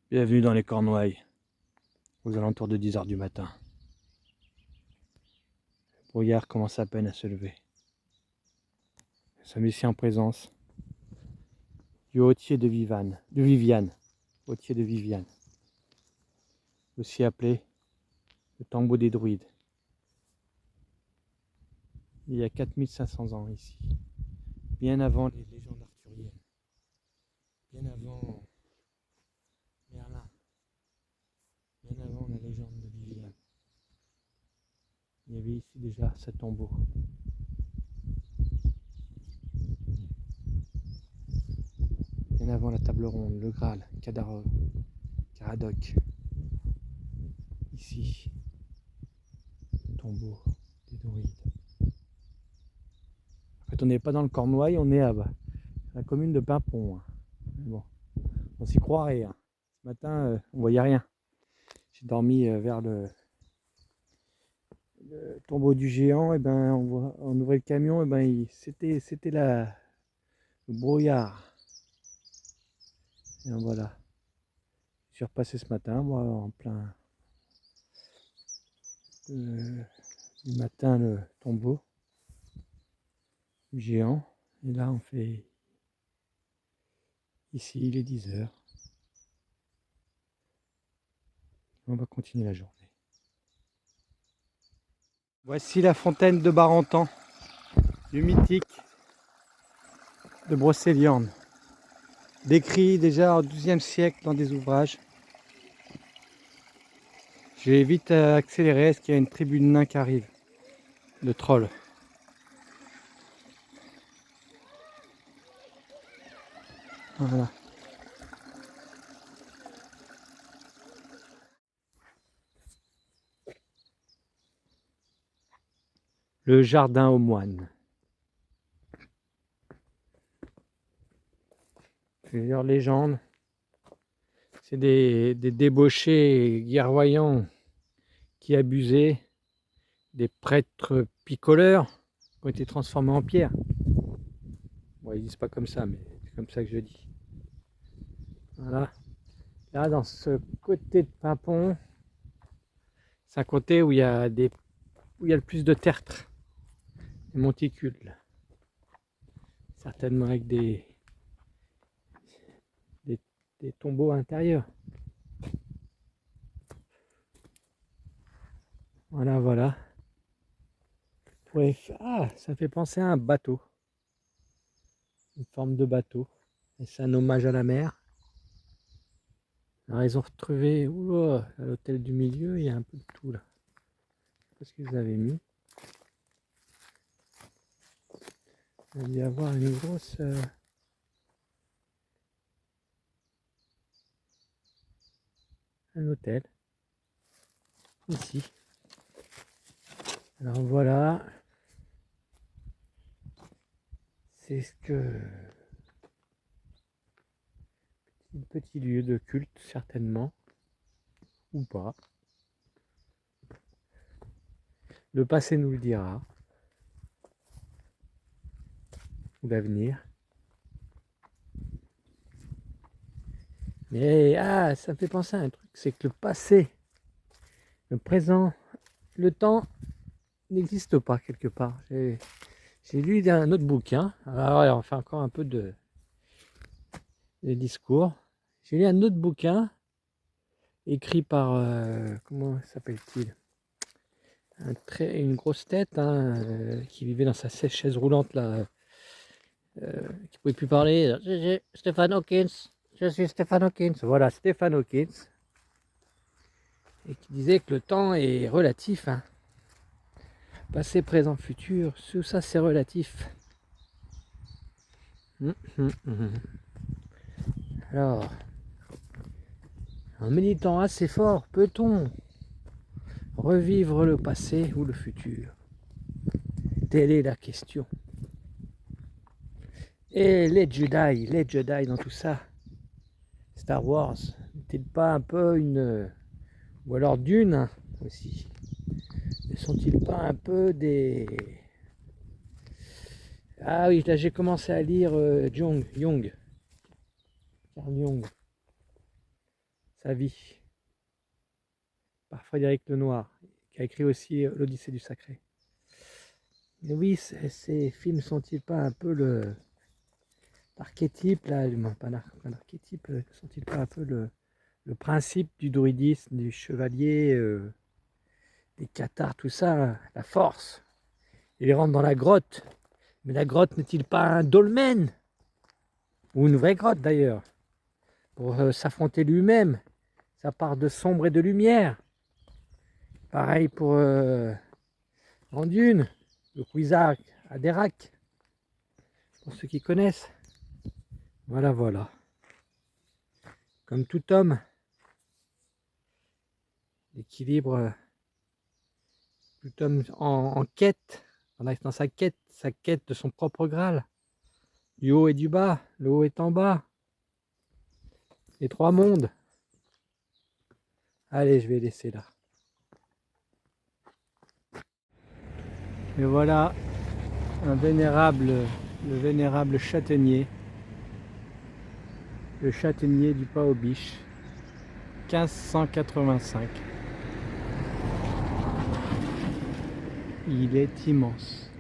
Bienvenue dans les Cornouailles, aux alentours de 10 h du matin. Le brouillard commence à peine à se lever. Nous sommes ici en présence du Hautier de Viviane, Hautier de Viviane, aussi appelé le tombeau des druides. Il y a 4500 ans ici, bien avant les légendes arthuriennes, bien avant Merlin, bien avant la légende de Viviane. Il y avait ici déjà ce tombeau. Bien avant la table ronde, le Graal, Caradoc. Ici, le tombeau des druides. En fait, on n'est pas dans le Cornouailles, on est à la commune de Paimpont. Mais bon, on s'y croirait. Ce matin, on voyait rien. J'ai dormi vers le tombeau du géant. Et ben, on ouvrait le camion. Et ben, c'était le brouillard. Et voilà. Je suis repassé ce matin, moi, en plein du matin, le tombeau du géant. Et là, on fait ici, il est 10 h. On va continuer la journée. Voici la fontaine de Barentan, du mythique de Brocéliande, décrit déjà au XIIe siècle dans des ouvrages. Je vais vite accélérer parce qu'il y a une tribu de nains qui arrive, de trolls. Voilà. Le jardin aux moines. Plusieurs légendes. C'est des débauchés guerroyants qui abusaient des prêtres picoleurs qui ont été transformés en pierre. Bon, ils disent pas comme ça, mais c'est comme ça que je dis. Voilà. Là, dans ce côté de Paimpont, c'est un côté où il y a le plus de tertres, des monticules, certainement avec des tombeaux intérieurs. Voilà, voilà. Ah, ça fait penser à un bateau, une forme de bateau. Et c'est un hommage à la mer. Alors ils ont retrouvé, à l'hôtel du milieu, il y a un peu de tout là. Je sais pas ce qu'ils avaient mis. Il va y avoir une grosse... un hôtel. Ici. Alors voilà. C'est ce que... Petit lieu de culte, certainement. Ou pas. Le passé nous le dira. Ou l'avenir. Mais ça me fait penser à un truc, c'est que le passé, le présent, le temps n'existe pas quelque part. J'ai lu un autre bouquin, alors on fait encore un peu de discours. J'ai lu un autre bouquin écrit par, comment s'appelle-t-il, une grosse tête qui vivait dans sa chaise roulante là, qui pouvait plus parler. Stephen Hawking, je suis Stephen Hawking. Voilà, Stephen Hawking. Et qui disait que le temps est relatif. Passé, présent, futur, tout ça c'est relatif. Alors, en méditant assez fort, peut-on revivre le passé ou le futur? Telle est la question. Et les Jedi dans tout ça, Star Wars, n'est-il pas un peu une... Ou alors Dune aussi. Ne sont-ils pas un peu des... Ah oui, là j'ai commencé à lire Carl Jung. sa vie, par Frédéric Lenoir, qui a écrit aussi l'Odyssée du Sacré. Mais oui, ces films sont-ils pas un peu l'archétype, là, pas l'archétype, sont-ils pas un peu le principe du druidisme, du chevalier, des cathares, tout ça, la force. Il rentre dans la grotte, mais la grotte n'est-il pas un dolmen? Ou une vraie grotte d'ailleurs, pour s'affronter lui-même, sa part de sombre et de lumière. Pareil pour en Dune, le Cuisac à Dérac, pour ceux qui connaissent. Voilà, voilà. Comme tout homme, l'équilibre, tout homme en quête, dans sa quête de son propre Graal. Du haut et du bas, le haut est en bas. Les trois mondes. Allez, je vais laisser là. Et voilà le vénérable châtaignier. Le châtaignier du Pas aux Biches. 1585. Il est immense.